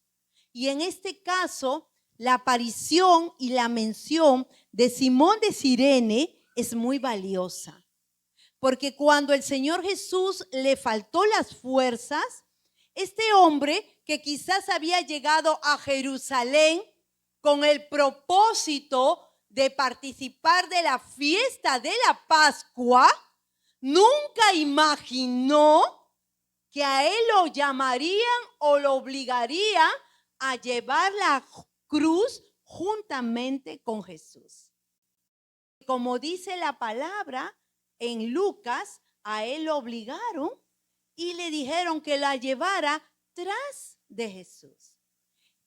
Y en este caso, la aparición y la mención de Simón de Cirene es muy valiosa. Porque cuando el Señor Jesús le faltó las fuerzas, este hombre que quizás había llegado a Jerusalén con el propósito de participar de la fiesta de la Pascua, nunca imaginó que a él lo llamarían o lo obligarían a llevar la cruz juntamente con Jesús. Como dice la palabra en Lucas, a él lo obligaron y le dijeron que la llevara tras de Jesús.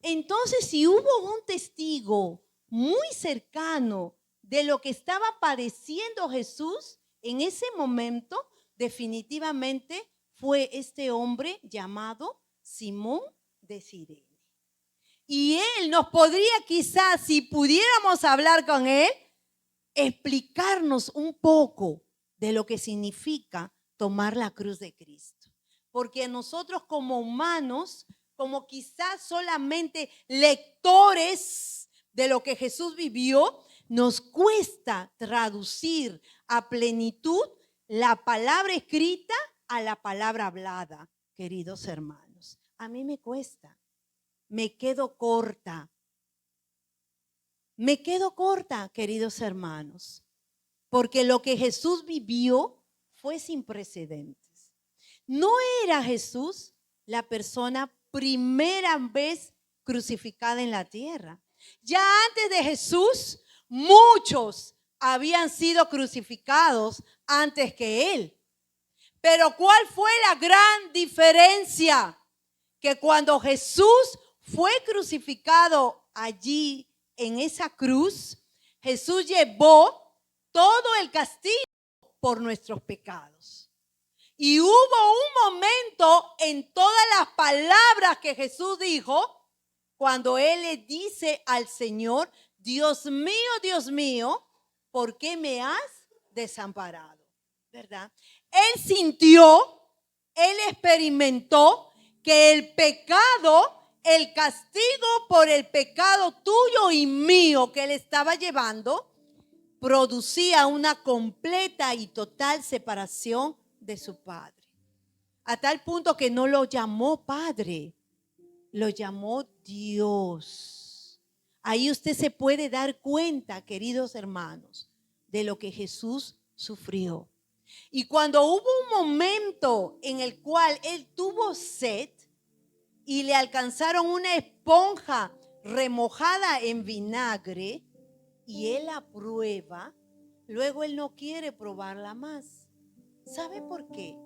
Entonces, si hubo un testigo muy cercano de lo que estaba padeciendo Jesús en ese momento, definitivamente fue este hombre llamado Simón de Cirene. Y él nos podría quizás, si pudiéramos hablar con él, explicarnos un poco de lo que significa tomar la cruz de Cristo. Porque nosotros como humanos, como quizás solamente lectores de lo que Jesús vivió, nos cuesta traducir a plenitud la palabra escrita a la palabra hablada, queridos hermanos. A mí me cuesta, me quedo corta. Me quedo corta, queridos hermanos, porque lo que Jesús vivió fue sin precedentes. ¿No era Jesús la persona primera vez crucificada en la tierra? Ya antes de Jesús, muchos habían sido crucificados antes que él. Pero ¿cuál fue la gran diferencia? Que cuando Jesús fue crucificado allí en esa cruz, Jesús llevó todo el castigo por nuestros pecados. Y hubo un momento en todas las palabras que Jesús dijo, cuando Él le dice al Señor: Dios mío, ¿por qué me has desamparado? ¿Verdad? Él sintió, Él experimentó que el pecado, el castigo por el pecado tuyo y mío que Él estaba llevando, producía una completa y total separación de su Padre. A tal punto que no lo llamó Padre, lo llamó Dios. Ahí usted se puede dar cuenta, queridos hermanos, de lo que Jesús sufrió. Y cuando hubo un momento en el cual Él tuvo sed y le alcanzaron una esponja remojada en vinagre y Él la prueba, luego Él no quiere probarla más. ¿Sabe por qué?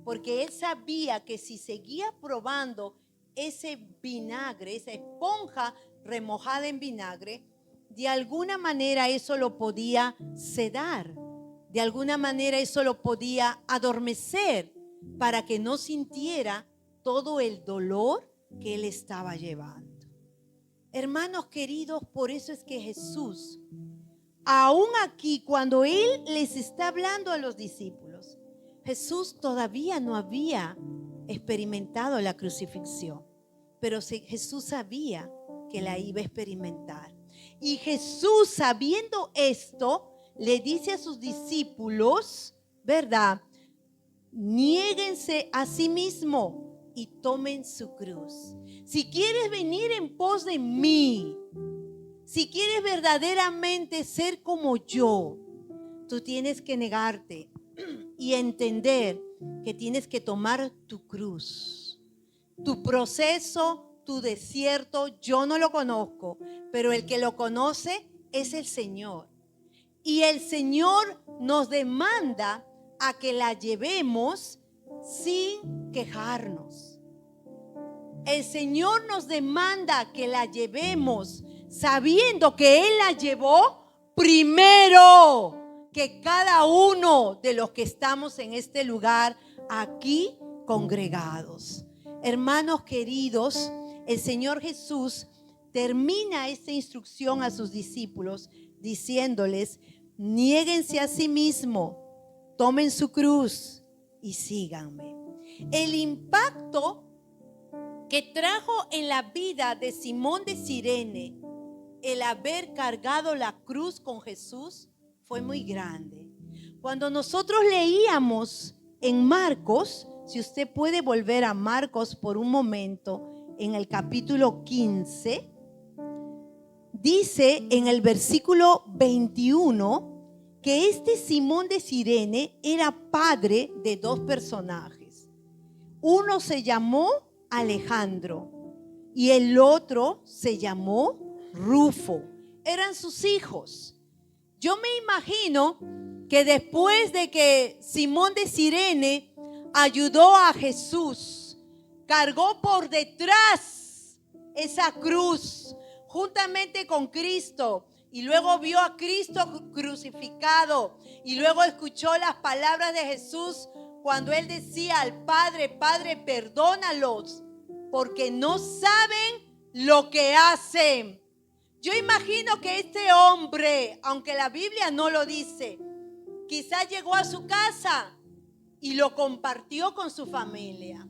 Porque Él sabía que si seguía probando ese vinagre, esa esponja remojada en vinagre, de alguna manera eso lo podía sedar, de alguna manera eso lo podía adormecer para que no sintiera todo el dolor que Él estaba llevando. Hermanos queridos, por eso es que Jesús, aún aquí cuando Él les está hablando a los discípulos, Jesús todavía no había experimentado la crucifixión, pero Jesús sabía que la iba a experimentar. Y Jesús, sabiendo esto, le dice a sus discípulos, ¿verdad? Niéguense a sí mismo y tomen su cruz. Si quieres venir en pos de mí, si quieres verdaderamente ser como yo, tú tienes que negarte y entender que tienes que tomar tu cruz. Tu proceso, tu desierto, yo no lo conozco, pero el que lo conoce es el Señor. Y el Señor nos demanda a que la llevemos sin quejarnos. El Señor nos demanda que la llevemos sabiendo que Él la llevó primero que cada uno de los que estamos en este lugar aquí congregados. Hermanos queridos, el Señor Jesús termina esta instrucción a sus discípulos diciéndoles: niéguense a sí mismo, tomen su cruz y síganme. El impacto que trajo en la vida de Simón de Cirene el haber cargado la cruz con Jesús fue muy grande. Cuando nosotros leíamos en Marcos, si usted puede volver a Marcos por un momento, en el capítulo 15, dice en el versículo 21 que este Simón de Cirene era padre de dos personajes. Uno se llamó Alejandro y el otro se llamó Rufo. Eran sus hijos. Yo me imagino que después de que Simón de Cirene ayudó a Jesús, cargó por detrás esa cruz juntamente con Cristo, y luego vio a Cristo crucificado, y luego escuchó las palabras de Jesús cuando Él decía al Padre: Padre, perdónalos, porque no saben lo que hacen. Yo imagino que este hombre, aunque la Biblia no lo dice, quizás llegó a su casa y lo compartió con su familia.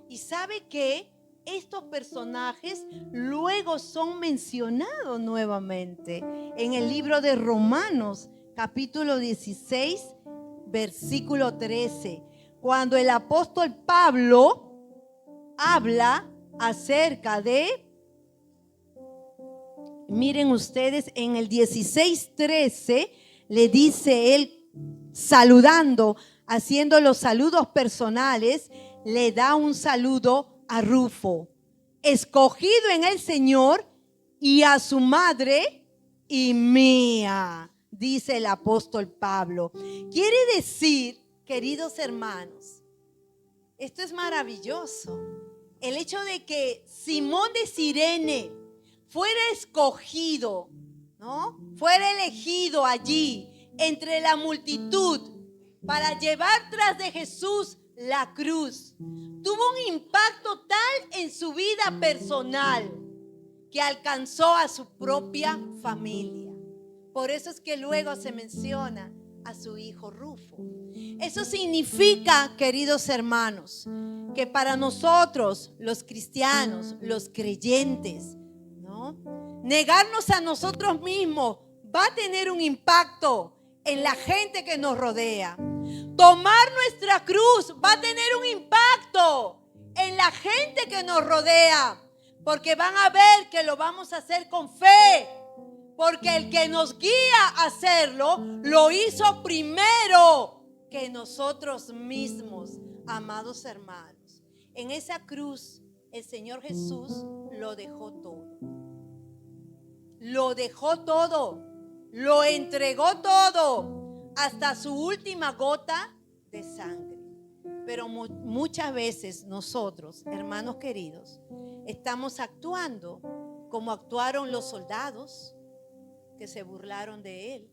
Y sabe que estos personajes luego son mencionados nuevamente en el libro de Romanos, capítulo 16, versículo 13, cuando el apóstol Pablo habla acerca de, miren ustedes, en el 16:13 le dice él, saludando, haciendo los saludos personales, le da un saludo a Rufo, escogido en el Señor, y a su madre y mía, dice el apóstol Pablo. Quiere decir, queridos hermanos, esto es maravilloso. El hecho de que Simón de Cirene fuera escogido, ¿no? Fuera elegido allí entre la multitud para llevar tras de Jesús la cruz, tuvo un impacto tal en su vida personal que alcanzó a su propia familia. Por eso es que luego se menciona a su hijo Rufo. Eso significa, queridos hermanos, que para nosotros, los cristianos, los creyentes, ¿no? Negarnos a nosotros mismos va a tener un impacto en la gente que nos rodea. Tomar nuestra cruz va a tener un impacto en la gente que nos rodea, porque van a ver que lo vamos a hacer con fe, porque el que nos guía a hacerlo lo hizo primero que nosotros mismos, amados hermanos. En esa cruz el Señor Jesús lo dejó todo. Lo dejó todo, lo entregó todo, hasta su última gota de sangre. Pero muchas veces nosotros, hermanos queridos, estamos actuando como actuaron los soldados que se burlaron de él,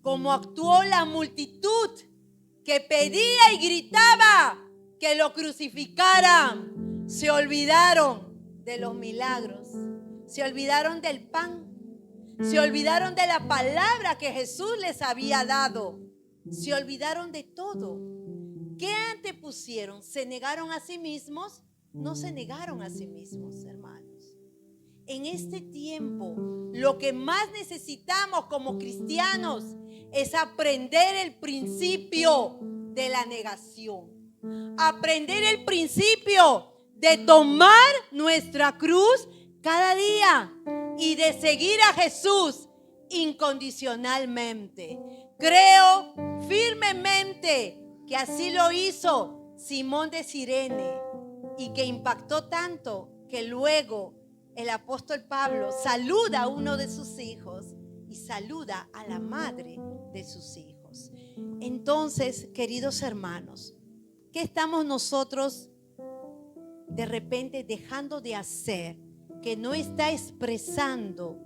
como actuó la multitud que pedía y gritaba que lo crucificaran. Se olvidaron de los milagros, se olvidaron del pan, se olvidaron de la palabra que Jesús les había dado, se olvidaron de todo. ¿Qué antepusieron? ¿Se negaron a sí mismos? No se negaron a sí mismos, hermanos. En este tiempo, lo que más necesitamos como cristianos es aprender el principio de la negación. Aprender el principio de tomar nuestra cruz cada día y de seguir a Jesús incondicionalmente. Creo firmemente que así lo hizo Simón de Cirene y que impactó tanto que luego el apóstol Pablo saluda a uno de sus hijos y saluda a la madre de sus hijos. Entonces, queridos hermanos, ¿qué estamos nosotros de repente dejando de hacer que no está expresando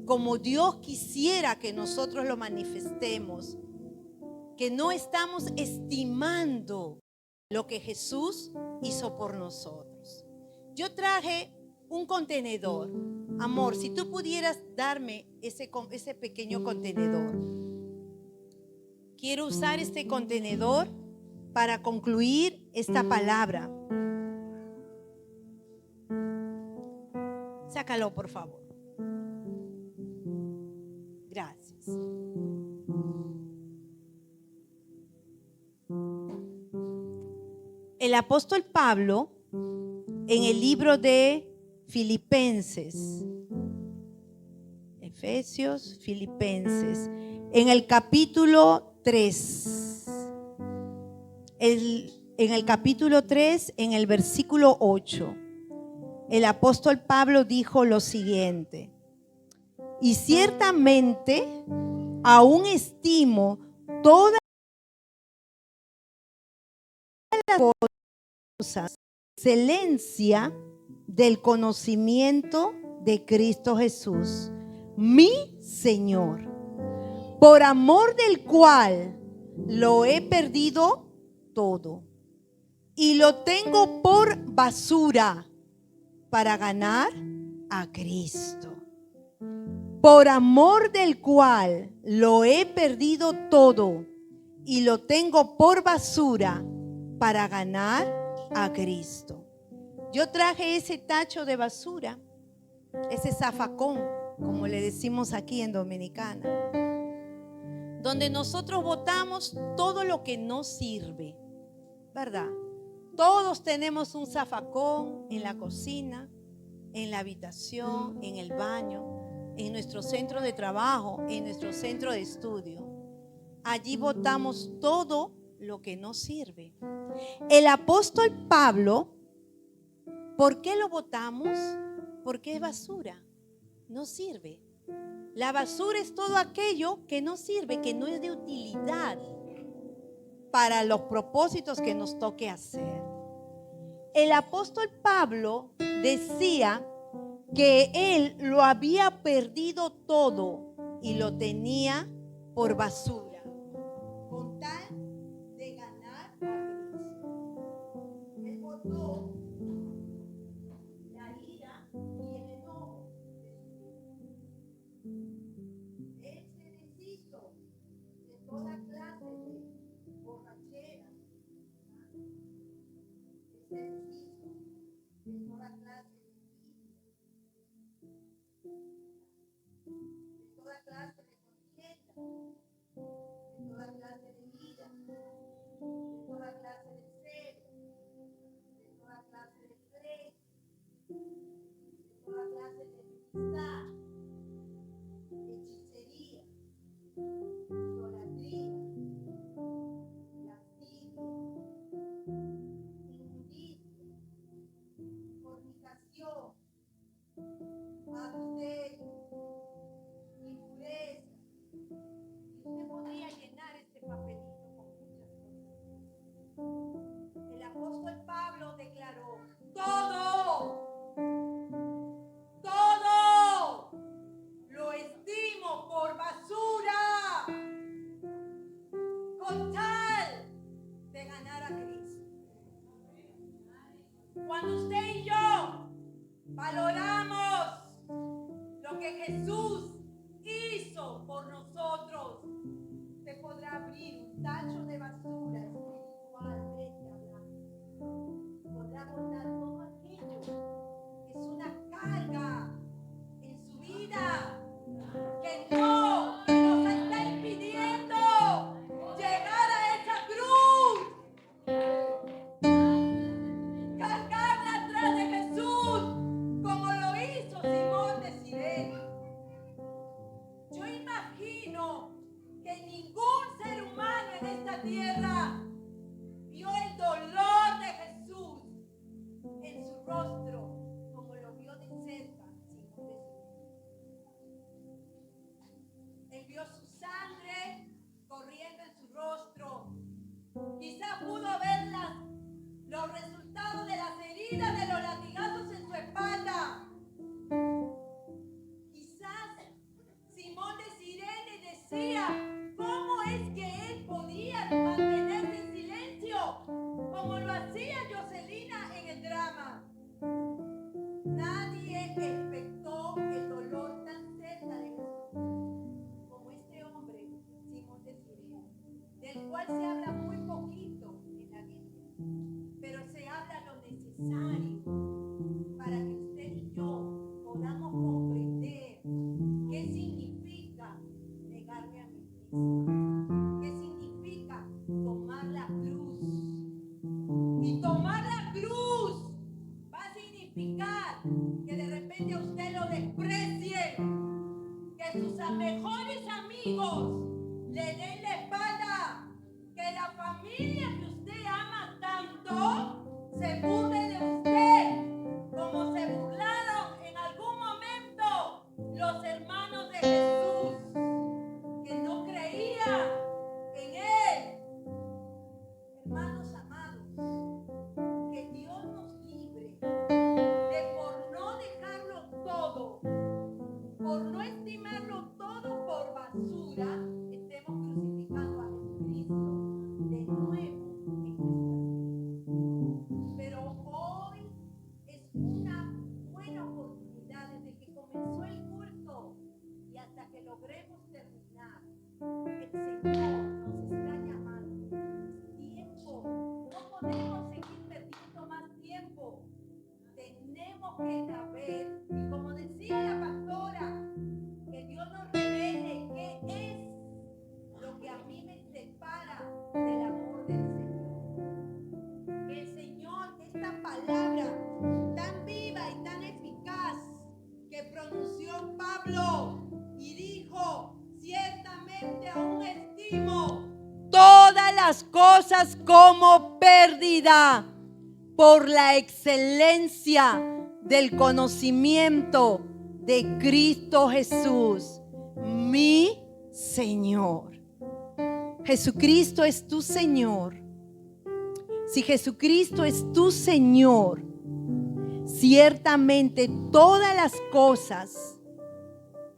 como Dios quisiera que nosotros lo manifestemos? Que no estamos estimando lo que Jesús hizo por nosotros. Yo traje un contenedor. Amor, si tú pudieras darme ese pequeño contenedor. Quiero usar este contenedor para concluir esta palabra. Sácalo, por favor. Gracias. El apóstol Pablo, en el libro de Filipenses, Efesios, Filipenses, en el capítulo 3, en el capítulo 3, en el versículo 8, el apóstol Pablo dijo lo siguiente: y ciertamente aún estimo todas las cosas, excelencia del conocimiento de Cristo Jesús, mi Señor, por amor del cual lo he perdido todo y lo tengo por basura para ganar a Cristo. Por amor del cual lo he perdido todo y lo tengo por basura para ganar a Cristo. Yo traje ese tacho de basura, ese zafacón, como le decimos aquí en Dominicana, donde nosotros botamos todo lo que no sirve, ¿verdad? Todos tenemos un zafacón en la cocina, en la habitación, en el baño, en nuestro centro de trabajo, en nuestro centro de estudio. Allí botamos todo lo que no sirve. El apóstol Pablo, ¿por qué lo botamos? Porque es basura, no sirve. La basura es todo aquello que no sirve, que no es de utilidad para los propósitos que nos toque hacer. El apóstol Pablo decía que él lo había perdido todo y lo tenía por basura, con tal de ganar a Cristo. Él botó la ira y el enojo de su vida. Él se deshizo de toda clase de borrachera. Él se deshizo de toda clase toda clase de contienda, de toda clase de ira, de toda clase de celo, de toda clase de pleito, de toda clase de enemistad, de hechicería, idolatría, lascivia, inmundicia, fornicación, adulterio, impureza. Y usted podría llenar este papelito con muchas cosas. El apóstol Pablo declaró: todo lo estimo por basura con tal de ganar a Cristo. Cuando usted y yo valoramos lo que Jesús hizo por nosotros, usted podrá abrir un tacho de basura espiritualmente hablando. Podrá botar todo aquello que es una carga en su vida, que no nos está impidiendo llegar a esa cruz. Cargarla atrás de Jesús, como lo hizo Simón de Sirene. Yo imagino que ningún ser humano en esta tierra vio el dolor de Jesús en su rostro como lo vio de cerca Simón de Sirene. Él vio su sangre corriendo en su rostro. Quizá pudo ver los resultados de las heridas, de los latigazos en su espalda. Quizás Simón de Sirene decía: ¿cómo es que él podía mantenerse en silencio como lo hacía Jocelina en el drama? Nadie expectó el dolor tan cerca de Jesús como este hombre, Simón de Sirene, del cual se habla muy poquito en la Biblia, pero se habla lo necesario para que usted y yo podamos comprender qué significa negarme a mí mismo, qué significa tomar la cruz. Y tomar la cruz va a significar que de repente a usted lo desprecien, que sus mejores amigos le den la espalda, que la familia que usted ama tanto se burle de usted, como se burlaron en algún momento los hermanos de Jesús, que no creían en él. Hermanos amados, que Dios nos libre de por no dejarlo todo, por no estimarlo todo por basura, estemos crucificando a Jesucristo de nuevo en nuestras vidas. Pero cosas como pérdida por la excelencia del conocimiento de Cristo Jesús, mi Señor. Jesucristo es tu Señor. Si Jesucristo es tu Señor, ciertamente todas las cosas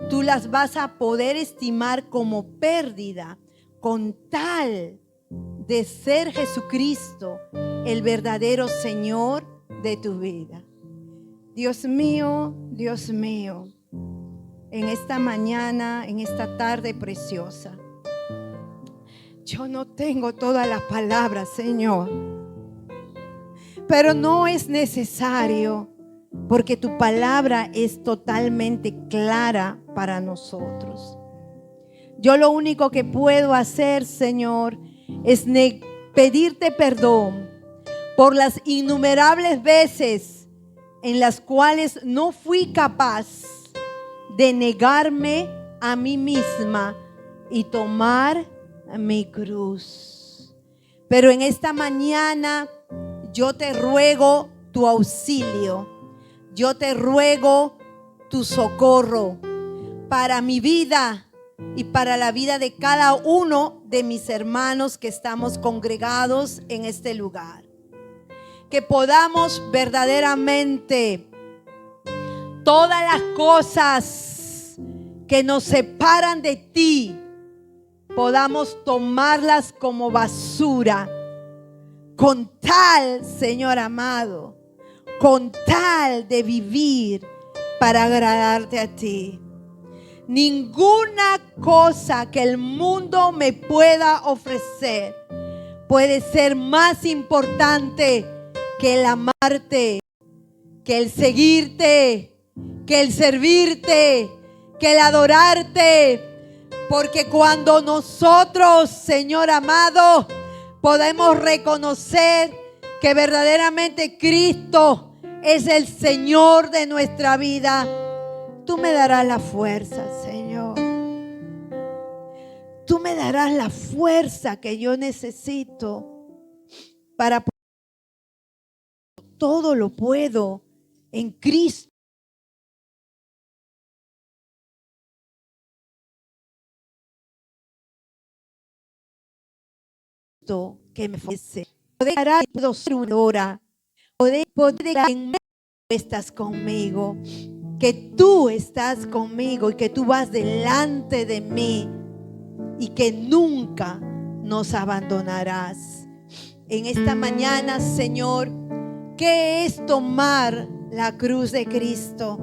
tú las vas a poder estimar como pérdida con tal de ser Jesucristo el verdadero Señor de tu vida. Dios mío, en esta mañana, en esta tarde preciosa, yo no tengo todas las palabras, Señor, pero no es necesario, porque tu palabra es totalmente clara para nosotros. Yo lo único que puedo hacer, Señor, es pedirte perdón por las innumerables veces en las cuales no fui capaz de negarme a mí misma y tomar mi cruz. Pero en esta mañana yo te ruego tu auxilio, yo te ruego tu socorro para mi vida y para la vida de cada uno de mis hermanos que estamos congregados en este lugar. Que podamos verdaderamente todas las cosas que nos separan de ti, podamos tomarlas como basura, con tal, Señor amado, con tal de vivir para agradarte a ti. Ninguna cosa que el mundo me pueda ofrecer puede ser más importante que el amarte, que el seguirte, que el servirte, que el adorarte. Porque cuando nosotros, Señor amado, podemos reconocer que verdaderamente Cristo es el Señor de nuestra vida, tú me darás la fuerza, Señor. Tú me darás la fuerza que yo necesito para poder. Todo lo puedo en Cristo que me fortalece. Puedo ser una hora. Poder en medio estás conmigo. Que tú estás conmigo y que tú vas delante de mí y que nunca nos abandonarás. En esta mañana, Señor, ¿qué es tomar la cruz de Cristo?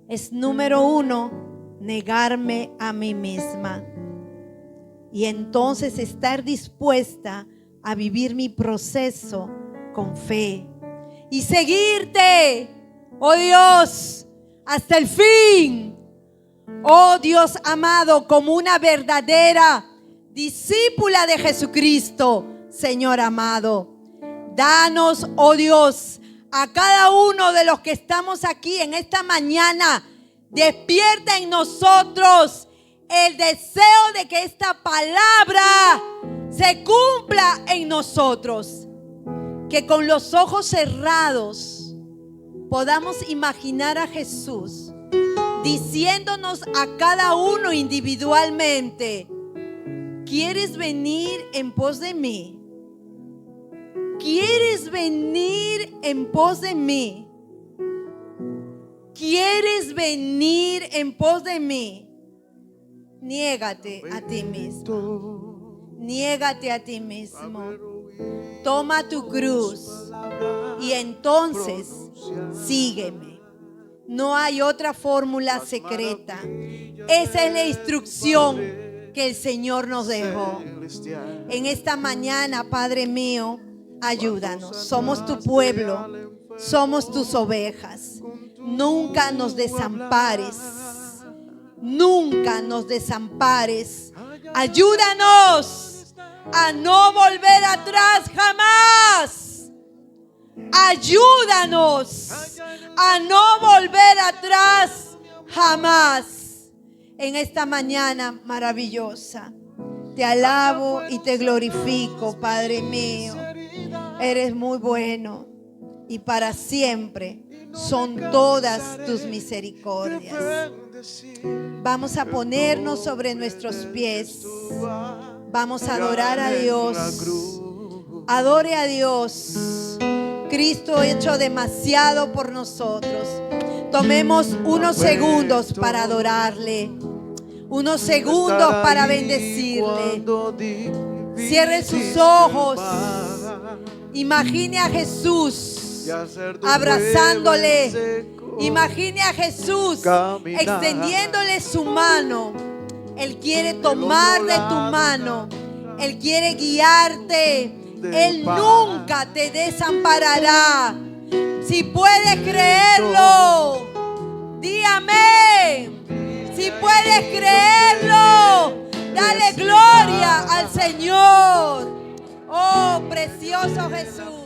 Es número 1, negarme a mí misma. Y entonces estar dispuesta a vivir mi proceso con fe. Y seguirte, oh Dios, hasta el fin. Oh Dios amado, como una verdadera discípula de Jesucristo, Señor amado. Danos, oh Dios, a cada uno de los que estamos aquí en esta mañana, despierta en nosotros el deseo de que esta palabra se cumpla en nosotros. Que con los ojos cerrados podamos imaginar a Jesús diciéndonos a cada uno individualmente: ¿quieres venir en pos de mí? ¿Quieres venir en pos de mí? ¿Quieres venir en pos de mí? Niégate a ti mismo. Niégate a ti mismo. Toma tu cruz y entonces sígueme. No hay otra fórmula secreta. Esa es la instrucción que el Señor nos dejó. En esta mañana, Padre mío, ayúdanos. Somos tu pueblo, somos tus ovejas. Nunca nos desampares. Nunca nos desampares. Ayúdanos a no volver atrás jamás. Ayúdanos a no volver atrás jamás. En esta mañana maravillosa, Te alabo y te glorifico, Padre mío. Eres muy bueno y para siempre son todas tus misericordias. Vamos a ponernos sobre nuestros pies. Vamos a adorar a Dios. Adore a Dios. Cristo ha hecho demasiado por nosotros. Tomemos unos segundos para adorarle. Unos segundos para bendecirle. Cierre sus ojos. Imagine a Jesús abrazándole. Imagine a Jesús extendiéndole su mano. Él quiere tomar de tu mano. Él quiere guiarte. Él nunca te desamparará. Si puedes creerlo, di amén. Si puedes creerlo, dale gloria al Señor. Oh, precioso Jesús.